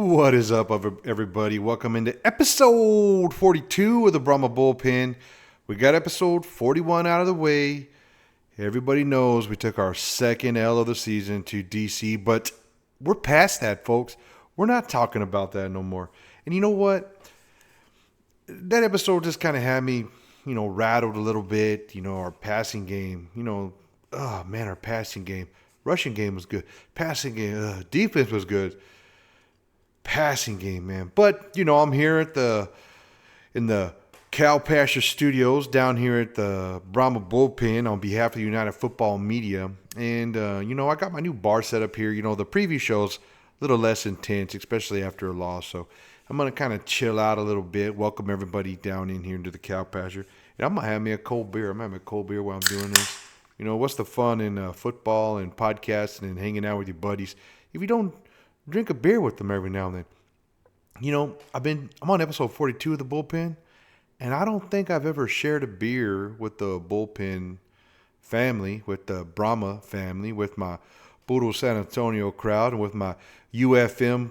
What is up, everybody? Welcome into episode 42 of the Brahma Bullpen. We got episode 41 out of the way. Everybody knows we took our second L of the season to DC, but we're past that, folks. We're not talking about that no more. And you know what? That episode just kind of had me, rattled a little bit. Our passing game, our passing game. Rushing game was good. Passing game, defense was good. Passing game, man. But, I'm here in the Cow Pasture Studios down here at the Brahma Bullpen on behalf of the United Football Media. And, I got my new bar set up here. The preview show's a little less intense, especially after a loss. So I'm going to kind of chill out a little bit, welcome everybody down in here into the Cow Pasture. And I'm going to have me a cold beer. I'm going to have a cold beer while I'm doing this. What's the fun in football and podcasting and hanging out with your buddies if you don't drink a beer with them every now and then? I'm on episode 42 of the Bullpen, and I don't think I've ever shared a beer with the Bullpen family, with the Brahma family, with my Puro San Antonio crowd, and with my UFM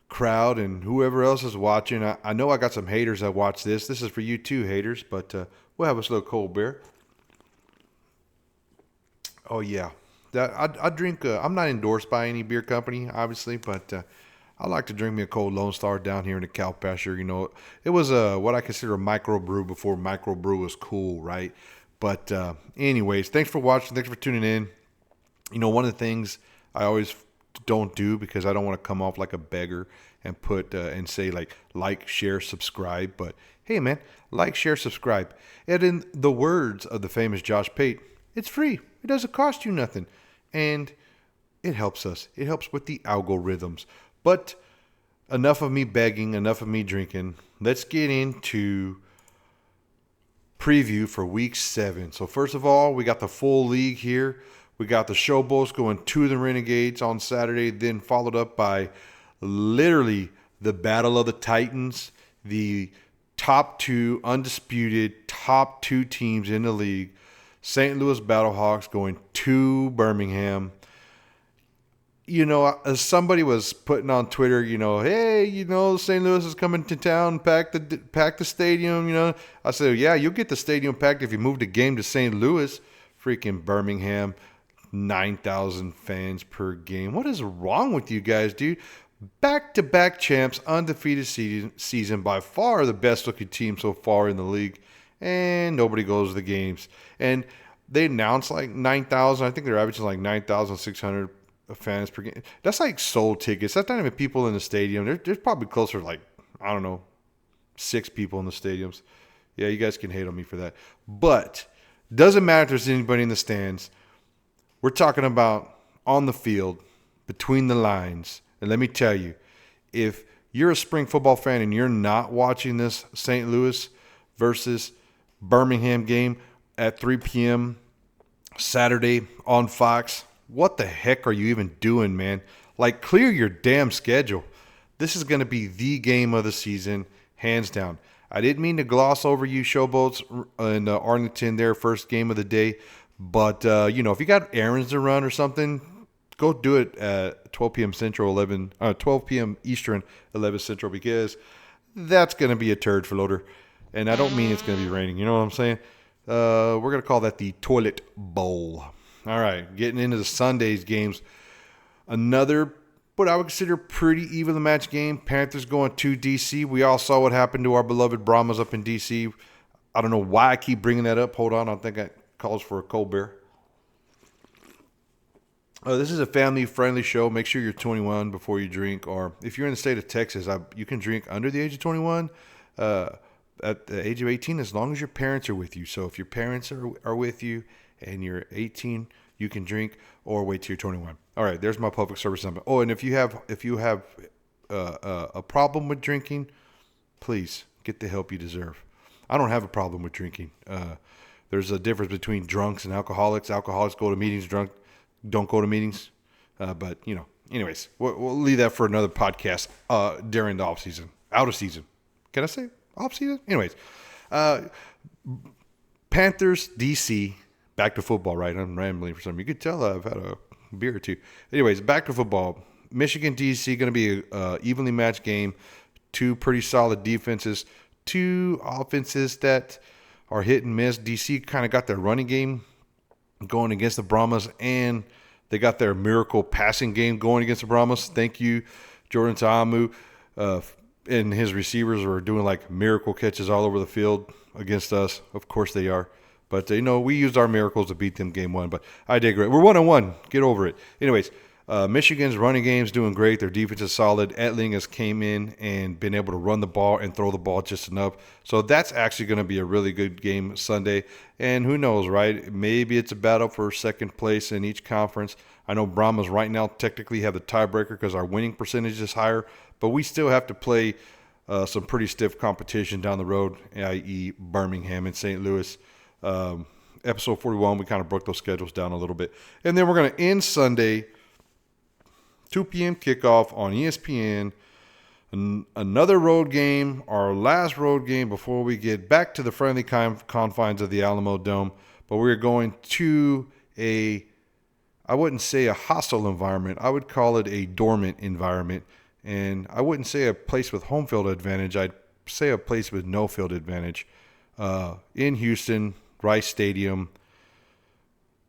crowd, and whoever else is watching. I know I got some haters that watch this. This is for you too, haters, but we'll have us a little cold beer. Oh, yeah. I drink, I'm not endorsed by any beer company, obviously, but I like to drink me a cold Lone Star down here in the Cow Pasture. It was what I consider a microbrew before microbrew was cool, right? But anyways, thanks for watching. Thanks for tuning in. One of the things I always don't do because I don't want to come off like a beggar and put and say like, share, subscribe. But hey, man, like, share, subscribe. And in the words of the famous Josh Pate, it's free. It doesn't cost you nothing. And it helps us. It helps with the algorithms. But enough of me begging, enough of me drinking. Let's get into preview for week 7. So first of all, we got the full league here. We got the Showboats going to the Renegades on Saturday, then followed up by literally the Battle of the Titans, the undisputed top 2 teams in the league. St. Louis Battlehawks going to Birmingham. As somebody was putting on Twitter, hey, St. Louis is coming to town, pack the stadium, I said, yeah, you'll get the stadium packed if you move the game to St. Louis. Freaking Birmingham, 9,000 fans per game. What is wrong with you guys, dude? Back-to-back champs, undefeated season, by far the best-looking team so far in the league. And nobody goes to the games. And they announced 9,000. I think they're averaging 9,600 fans per game. That's sold tickets. That's not even people in the stadium. There's probably closer to 6 people in the stadiums. Yeah, you guys can hate on me for that. But doesn't matter if there's anybody in the stands. We're talking about on the field, between the lines. And let me tell you, if you're a spring football fan and you're not watching this St. Louis versus Birmingham game at 3 p.m. Saturday on Fox, what the heck are you even doing, man? Clear your damn schedule. This is going to be the game of the season, hands down. I didn't mean to gloss over you Showboats in Arlington, their first game of the day. But, if you got errands to run or something, go do it at 12 p.m. Central, 12 p.m. Eastern, 11 Central, because that's going to be a turd for Loader. And I don't mean it's going to be raining. You know what I'm saying? We're going to call that the Toilet Bowl. All right, getting into the Sunday's games. Another, what I would consider pretty evenly matched game. Panthers going to D.C. We all saw what happened to our beloved Brahmas up in D.C. I don't know why I keep bringing that up. Hold on, I think it calls for a cold beer. This is a family-friendly show. Make sure you're 21 before you drink. Or if you're in the state of Texas, you can drink under the age of 21. At the age of 18, as long as your parents are with you. So if your parents are with you and you're 18, you can drink, or wait till you're 21. All right, there's my public service number. Oh, and if you have a problem with drinking, please get the help you deserve. I don't have a problem with drinking. There's a difference between drunks and alcoholics. Alcoholics go to meetings, drunk don't go to meetings. But anyways, we'll leave that for another podcast during the off season, out of season. Can I say off season? Anyways, Panthers, DC, back to football, right? I'm rambling for some. You could tell I've had a beer or two. Anyways, back to football. Michigan, DC, going to be a evenly matched game. Two pretty solid defenses. Two offenses that are hit and miss. DC kind of got their running game going against the Brahmas, and they got their miracle passing game going against the Brahmas. Thank you, Jordan Ta'amu. And his receivers are doing like miracle catches all over the field against us. Of course they are. But, we used our miracles to beat them game one. But I digress. We're 1-1. Get over it. Anyways, Michigan's running game's doing great. Their defense is solid. Etling has came in and been able to run the ball and throw the ball just enough. So that's actually going to be a really good game Sunday. And who knows, right? Maybe it's a battle for second place in each conference. I know Brahmas right now technically have the tiebreaker because our winning percentage is higher. But we still have to play some pretty stiff competition down the road, i.e. Birmingham and St. Louis. Episode 41, we kind of broke those schedules down a little bit. And then we're going to end Sunday, 2 p.m. kickoff on ESPN. Another road game, our last road game before we get back to the friendly confines of the Alamo Dome. But we're going to I wouldn't say a hostile environment. I would call it a dormant environment. And I wouldn't say a place with home field advantage. I'd say a place with no field advantage. In Houston, Rice Stadium,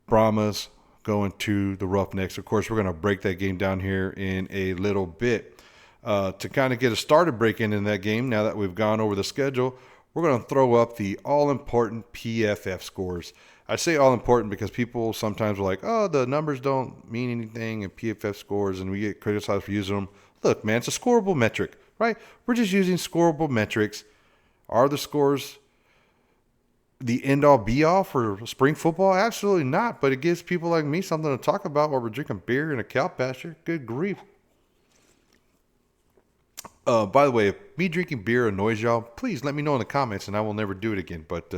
Brahmas going to the Roughnecks. Of course, we're going to break that game down here in a little bit. To kind of get a started break-in that game, now that we've gone over the schedule, we're going to throw up the all-important PFF scores. I say all-important because people sometimes are like, oh, the numbers don't mean anything in PFF scores, and we get criticized for using them. Look, man, it's a scoreable metric, right? We're just using scoreable metrics. Are the scores the end-all, be-all for spring football? Absolutely not, but it gives people like me something to talk about while we're drinking beer in a cow pasture. Good grief. By the way, if me drinking beer annoys y'all, please let me know in the comments, and I will never do it again. But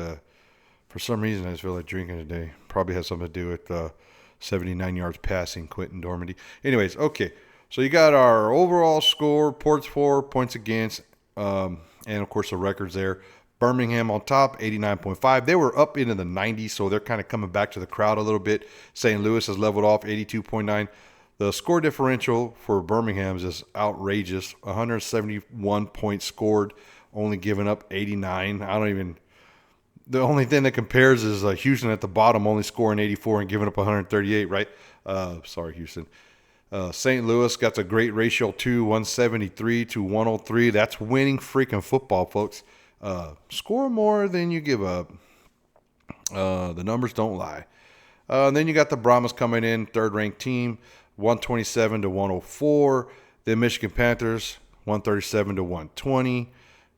for some reason, I just feel like drinking today. Probably has something to do with 79 yards passing, Quentin Dormady. Anyways, okay. So you got our overall score, ports for, points against, and of course the records there. Birmingham on top, 89.5. They were up into the 90s, so they're kind of coming back to the crowd a little bit. St. Louis has leveled off, 82.9. The score differential for Birmingham is just outrageous. 171 points scored, only giving up 89. The only thing that compares is Houston at the bottom, only scoring 84 and giving up 138, right? Sorry, Houston. St. Louis got a great ratio too, 173 to 103. That's winning freaking football, folks. Score more than you give up. The numbers don't lie. And then you got the Brahmas coming in, third-ranked team, 127 to 104. Then Michigan Panthers, 137 to 120.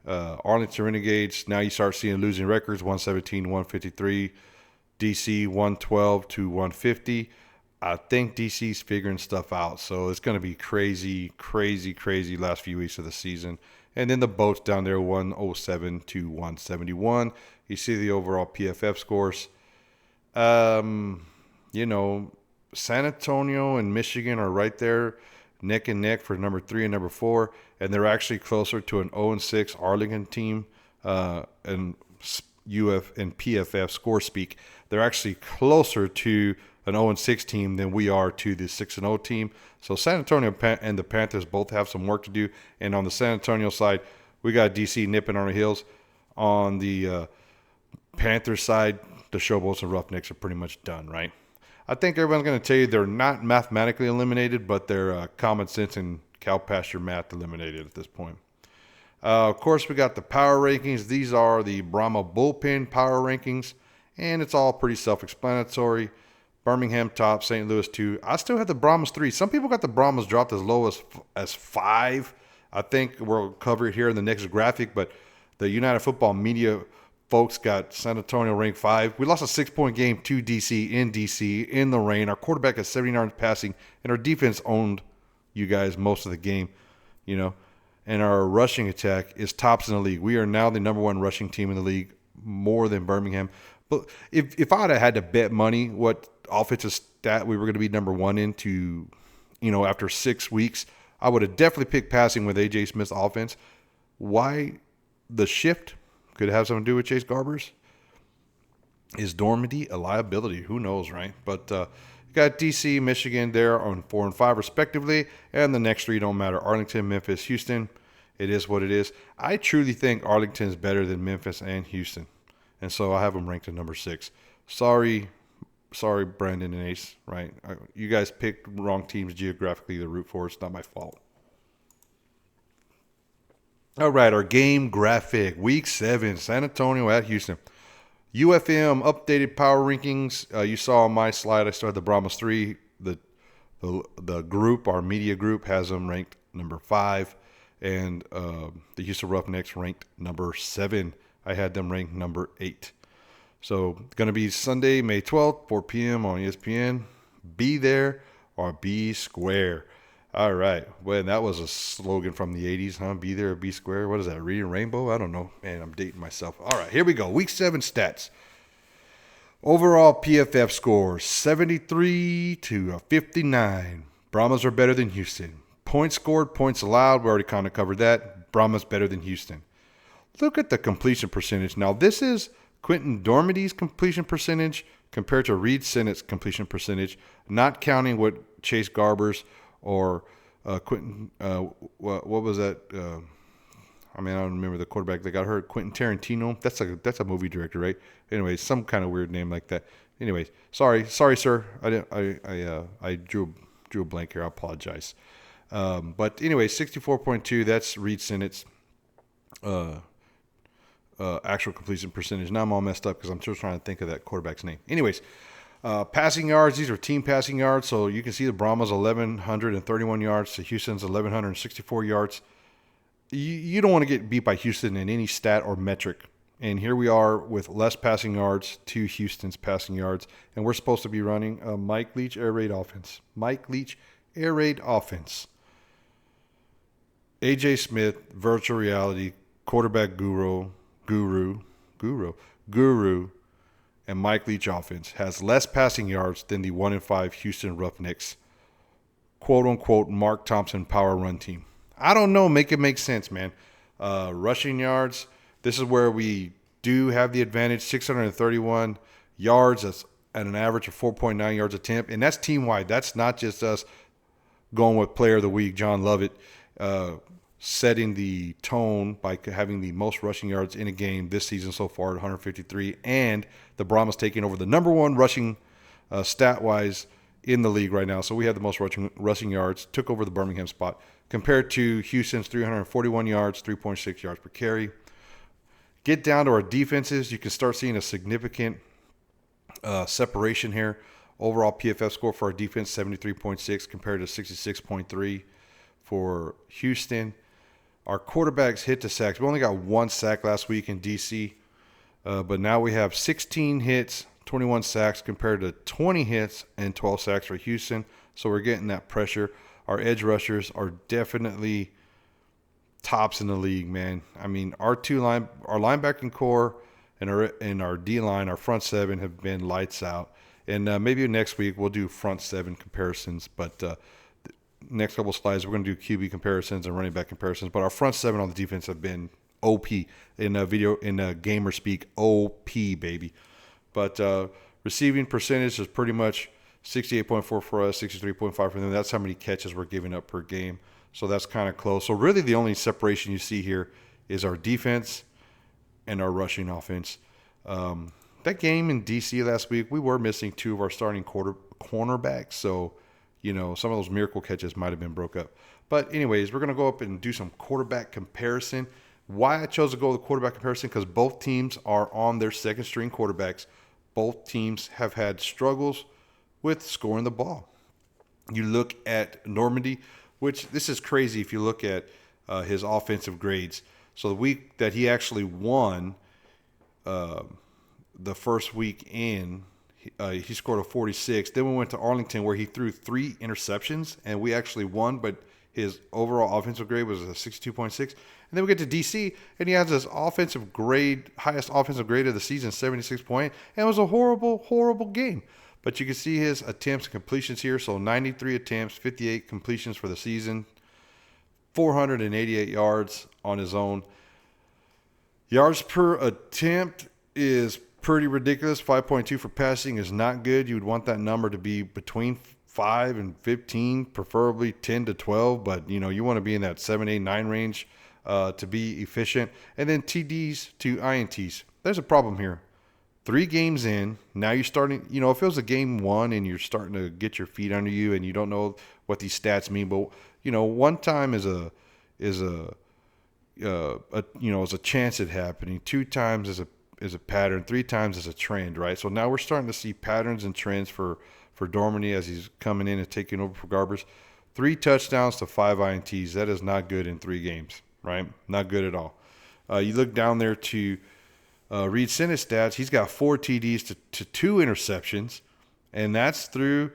Arlington Renegades, now you start seeing losing records, 117 to 153. DC, 112 to 150. I think DC's figuring stuff out, so it's going to be crazy, crazy, crazy last few weeks of the season. And then the boats down there, 107 to 171. You see the overall PFF scores. San Antonio and Michigan are right there, neck and neck for number 3 and number 4, and they're actually closer to an 0-6 Arlington team and UF and PFF score speak. They're actually closer to an 0-6 team than we are to the 6-0 team. So San Antonio and the Panthers both have some work to do. And on the San Antonio side, we got DC nipping on our heels. On the Panthers side, the Showboats and Roughnecks are pretty much done, right? I think everyone's going to tell you they're not mathematically eliminated, but they're common sense and cow pasture math eliminated at this point. Of course, we got the power rankings. These are the Brahma Bullpen power rankings, and it's all pretty self-explanatory. Birmingham top, St. Louis 2. I still have the Brahmas 3. Some people got the Brahmas dropped as low as 5. I think we'll cover it here in the next graphic, but the United Football Media folks got San Antonio ranked 5. We lost a 6-point game to DC in the rain. Our quarterback has 70 yards passing, and our defense owned you guys most of the game, And our rushing attack is tops in the league. We are now the number 1 rushing team in the league, more than Birmingham. But if I'd have had to bet money what offensive stat we were going to be number 1 into, after 6 weeks, I would have definitely picked passing with A.J. Smith's offense. Why the shift? Could have something to do with Chase Garbers. Is Dormady a liability? Who knows, right? But You got DC, Michigan there on 4 and 5 respectively, and the next 3 don't matter. Arlington, Memphis, Houston. It is what it is. I truly think Arlington is better than Memphis and Houston, and so I have them ranked at number 6. Sorry, Brandon and Ace. Right? You guys picked wrong teams geographically to root for. It's not my fault. All right, our game graphic. Week 7, San Antonio at Houston. UFM updated power rankings. You saw on my slide, I started the Brahmas 3. The group, our media group, has them ranked number 5. And the Houston Roughnecks ranked number 7. I had them ranked number 8. So, going to be Sunday, May 12th, 4 p.m. on ESPN. Be there or be square. All right. Well, that was a slogan from the 80s, huh? Be there or be square. What is that? Reading Rainbow? I don't know. Man, I'm dating myself. All right, here we go. Week 7 stats. Overall PFF scores 73 to 59. Brahmas are better than Houston. Points scored, points allowed. We already kind of covered that. Brahmas better than Houston. Look at the completion percentage. Now, this is Quentin Dormady's completion percentage compared to Reed Sennett's completion percentage, not counting what Chase Garber's or Quentin, what was that? I don't remember the quarterback that got hurt. Quentin Tarantino. That's a movie director, right? Anyways, some kind of weird name like that. Anyways, sorry, sir. I drew a blank here. I apologize. But anyway, 64.2. That's Reed Sennett's actual completion percentage. Now I'm all messed up because I'm still trying to think of that quarterback's name. Anyways. Passing yards, these are team passing yards. So you can see the Brahmas 1,131 yards to Houston's 1,164 yards. You don't want to get beat by Houston in any stat or metric. And here we are with less passing yards to Houston's passing yards. And we're supposed to be running a Mike Leach air raid offense. AJ Smith, virtual reality, quarterback guru, and Mike Leach offense has less passing yards than the 1-5 Houston Roughnecks, quote-unquote, Mark Thompson power run team. I don't know. Make it make sense, man. Rushing yards, this is where we do have the advantage, 631 yards. That's at an average of 4.9 yards a attempt, and that's team-wide. That's not just us going with player of the week, John Lovett, setting the tone by having the most rushing yards in a game this season so far at 153, and the Brahmas taking over the number 1 rushing stat-wise in the league right now. So we had the most rushing yards, took over the Birmingham spot, compared to Houston's 341 yards, 3.6 yards per carry. Get down to our defenses, you can start seeing a significant separation here. Overall PFF score for our defense, 73.6 compared to 66.3 for Houston. Our quarterbacks hit to sacks. We only got 1 sack last week in DC, but now we have 16 hits, 21 sacks compared to 20 hits and 12 sacks for Houston. So we're getting that pressure. Our edge rushers are definitely tops in the league, man. I mean, our linebacking core and our D line, our front 7 have been lights out. And maybe next week we'll do front 7 comparisons, but next couple slides, we're going to do QB comparisons and running back comparisons. But our front 7 on the defense have been OP in gamer speak. OP, baby. But receiving percentage is pretty much 68.4 for us, 63.5 for them. That's how many catches we're giving up per game. So that's kind of close. So really the only separation you see here is our defense and our rushing offense. That game in DC last week, we were missing 2 of our starting cornerbacks. So some of those miracle catches might have been broke up. But anyways, we're going to go up and do some quarterback comparison. Why I chose to go with the quarterback comparison, because both teams are on their second string quarterbacks. Both teams have had struggles with scoring the ball. You look at Dormady, which this is crazy if you look at his offensive grades. So the week that he actually won, the first week in, he scored a 46. Then we went to Arlington where he threw 3 interceptions and we actually won, but his overall offensive grade was a 62.6. And then we get to DC and he has his offensive grade, highest offensive grade of the season, 76 point. And it was a horrible, horrible game. But you can see his attempts and completions here. So 93 attempts, 58 completions for the season, 488 yards on his own. Yards per attempt is pretty ridiculous. 5.2 for passing is not good. You would want that number to be between 5 and 15, preferably 10 to 12. But, you want to be in that 7, 8, 9 range to be efficient. And then TDs to INTs. There's a problem here. 3 games in, now you're starting, if it was a game 1 and you're starting to get your feet under you and you don't know what these stats mean, but, one time is a chance at happening. 2 times is a pattern. 3 times is a trend, right? So now we're starting to see patterns and trends for Dormady as he's coming in and taking over for Garbers. 3 touchdowns to 5 INTs. That is not good in 3 games, right? Not good at all. You look down there to Reed Sennett's stats. He's got 4 TDs to 2 interceptions, and that's through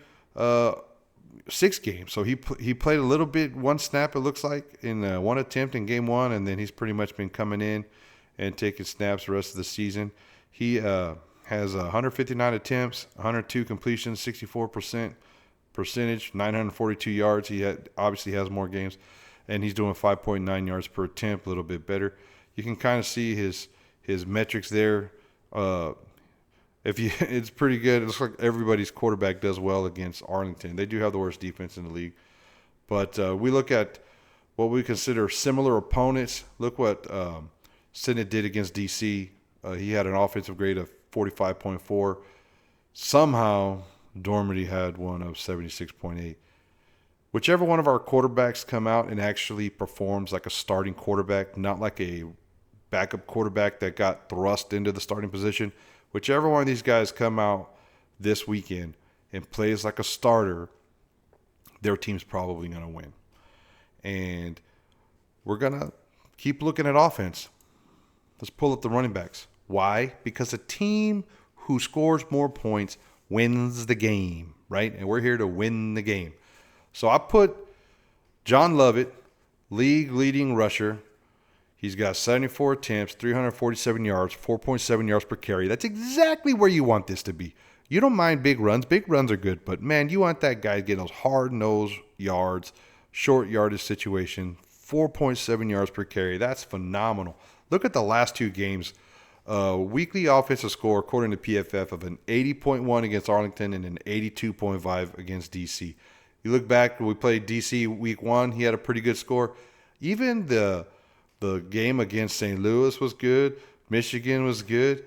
6 games. So he played a little bit, 1 snap it looks like, in 1 attempt in game 1, and then he's pretty much been coming in and taking snaps the rest of the season. He has 159 attempts, 102 completions, 64% percentage, 942 yards. He obviously has more games, and he's doing 5.9 yards per attempt, a little bit better. You can kind of see his metrics there. It's pretty good. It looks like everybody's quarterback does well against Arlington. They do have the worst defense in the league. But we look at what we consider similar opponents. Look what Sennett did against DC. He had an offensive grade of 45.4. Somehow, Dormady had one of 76.8. Whichever one of our quarterbacks come out and actually performs like a starting quarterback, not like a backup quarterback that got thrust into the starting position, whichever one of these guys come out this weekend and plays like a starter, their team's probably going to win. And we're going to keep looking at offense. Let's pull up the running backs. Why? Because a team who scores more points wins the game, right? And we're here to win the game. So I put John Lovett, league leading rusher. He's got 74 attempts, 347 yards, 4.7 yards per carry. That's exactly where you want this to be. You don't mind big runs. Big runs are good, but man, you want that guy to get those hard-nosed yards, short yardage situation, 4.7 yards per carry. That's phenomenal. Look at the last 2 games. Weekly offensive score, according to PFF, of an 80.1 against Arlington and an 82.5 against DC. You look back, we played DC week 1. He had a pretty good score. Even the game against St. Louis was good. Michigan was good.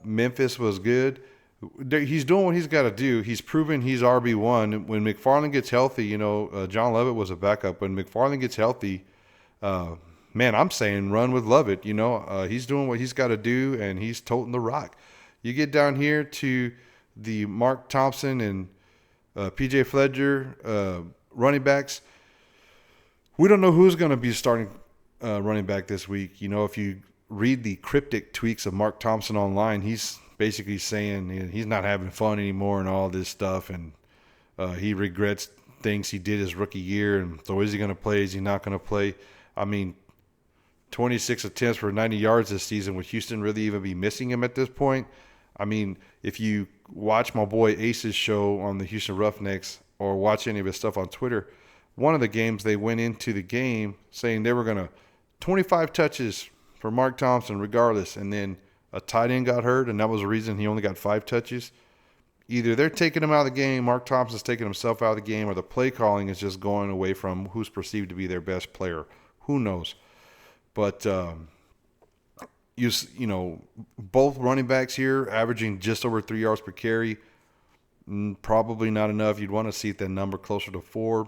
Memphis was good. He's doing what he's got to do. He's proven he's RB1. When McFarland gets healthy, John Lovett was a backup. When McFarland gets healthy, man, I'm saying run with Lovett. He's doing what he's got to do, and he's toting the rock. You get down here to the Mark Thompson and P.J. Fletcher running backs. We don't know who's going to be starting running back this week. If you read the cryptic tweets of Mark Thompson online, he's basically saying he's not having fun anymore and all this stuff, and he regrets things he did his rookie year. And so is he going to play? Is he not going to play? I mean, 26 attempts for 90 yards this season. Would Houston really even be missing him at this point? I mean, if you watch my boy Ace's show on the Houston Roughnecks or watch any of his stuff on Twitter, one of the games they went into the game saying they were going to 25 touches for Mark Thompson regardless, and then a tight end got hurt, and that was the reason he only got 5 touches. Either they're taking him out of the game, Mark Thompson's taking himself out of the game, or the play calling is just going away from who's perceived to be their best player. Who knows? But both running backs here averaging just over 3 yards per carry. Probably not enough. You'd want to see that number closer to 4.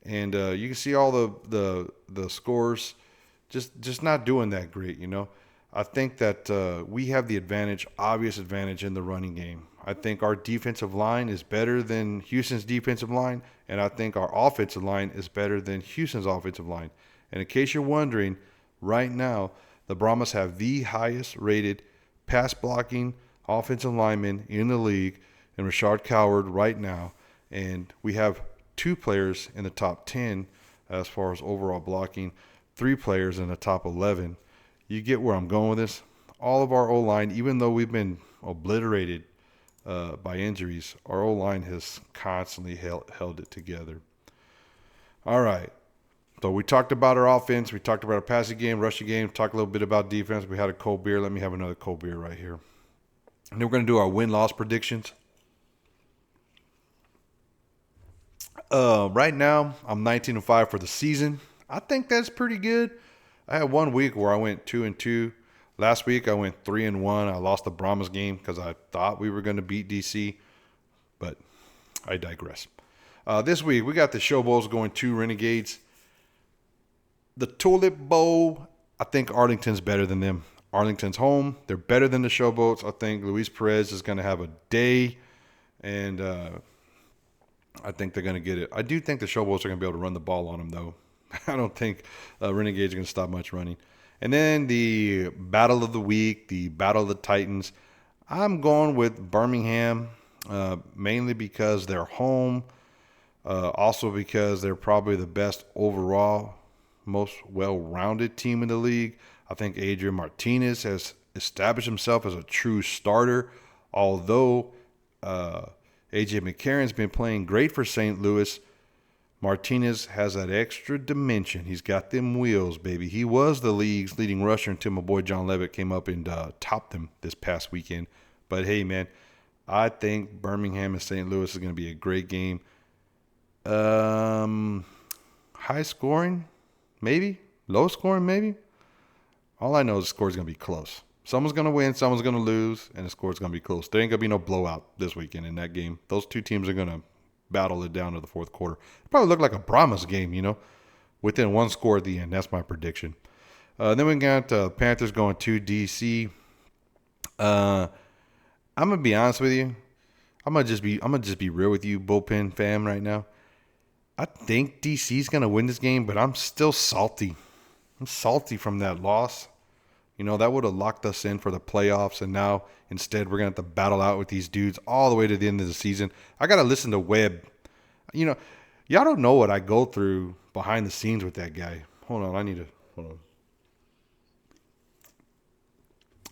And you can see all the scores just not doing that great, I think that we have the obvious advantage in the running game. I think our defensive line is better than Houston's defensive line, and I think our offensive line is better than Houston's offensive line. And in case you're wondering, right now, the Brahmas have the highest rated pass blocking offensive lineman in the league, and Rashard Coward right now. And we have 2 players in the top 10 as far as overall blocking, 3 players in the top 11. You get where I'm going with this. All of our O-line, even though we've been obliterated by injuries, our O-line has constantly held it together. All right. So we talked about our offense. We talked about our passing game, rushing game. Talked a little bit about defense. We had a cold beer. Let me have another cold beer right here. And then we're going to do our win-loss predictions. Right now, I'm 19-5 for the season. I think that's pretty good. I had 1 week where I went 2-2. Last week, I went 3-1. I lost the Brahmas game because I thought we were going to beat DC. But I digress. This week, we got the Show Bowls going to Renegades. The Tulip Bowl, I think Arlington's better than them. Arlington's home. They're better than the Showboats. I think Luis Perez is going to have a day, and I think they're going to get it. I do think the Showboats are going to be able to run the ball on them, though. I don't think Renegades are going to stop much running. And then the Battle of the Week, the Battle of the Titans. I'm going with Birmingham, mainly because they're home. Also because they're probably the best overall, most well-rounded team in the league. I think Adrian Martinez has established himself as a true starter, although A.J. McCarron's been playing great for St. Louis. Martinez has that extra dimension. He's got them wheels, baby. He was the league's leading rusher until my boy John Levitt came up and topped him this past weekend. But, hey, man, I think Birmingham and St. Louis is going to be a great game. High scoring, maybe. Low scoring, maybe. All I know is the score is going to be close. Someone's going to win, someone's going to lose, and the score is going to be close. There ain't going to be no blowout this weekend in that game. Those two teams are going to battle it down to the fourth quarter. It probably look like a Brahmas game, within one score at the end. That's my prediction. Then we got Panthers going to DC. I'm going to be honest with you. I'm going to just be real with you, Bullpen fam, right now. I think DC's going to win this game, but I'm still salty. I'm salty from that loss. That would have locked us in for the playoffs, and now instead we're going to have to battle out with these dudes all the way to the end of the season. I got to listen to Webb. Y'all don't know what I go through behind the scenes with that guy. Hold on.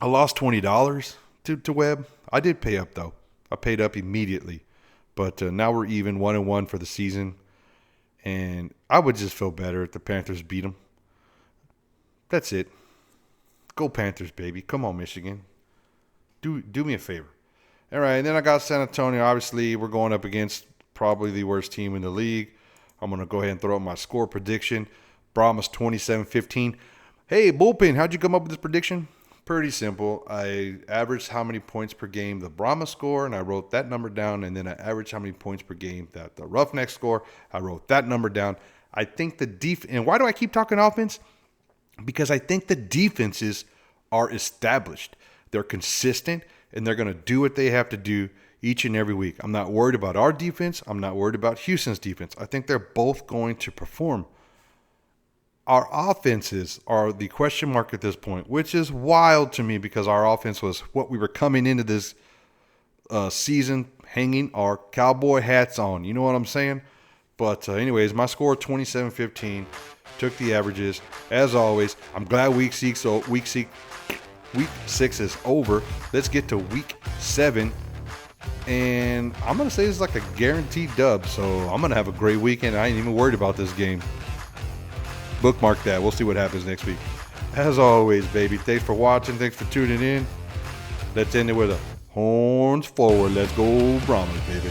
I lost $20 to Webb. I did pay up, though. I paid up immediately. But now we're even 1-1 for the season. And I would just feel better if the Panthers beat them. That's it. Go Panthers, baby. Come on, Michigan. Do me a favor. All right, and then I got San Antonio. Obviously, we're going up against probably the worst team in the league. I'm going to go ahead and throw out my score prediction. Brahmas 27-15. Hey, Bullpen, how'd you come up with this prediction? Pretty simple. I averaged how many points per game the Brahma score, and I wrote that number down, and then I averaged how many points per game that the Roughnecks score. I wrote that number down. I think the defense, and why do I keep talking offense? Because I think the defenses are established. They're consistent, and they're going to do what they have to do each and every week. I'm not worried about our defense. I'm not worried about Houston's defense. I think they're both going to perform. Our offenses are the question mark at this point, which is wild to me because our offense was what we were coming into this season hanging our cowboy hats on. You know what I'm saying? But anyways, my score 27-15. Took the averages. As always, I'm glad week 6 is over. Let's get to week 7. And I'm going to say it's like a guaranteed dub. So I'm going to have a great weekend. I ain't even worried about this game. Bookmark that. We'll see what happens next week. As always, baby, thanks for watching. Thanks for tuning in. Let's end it with a horns forward. Let's go Brahmas, baby.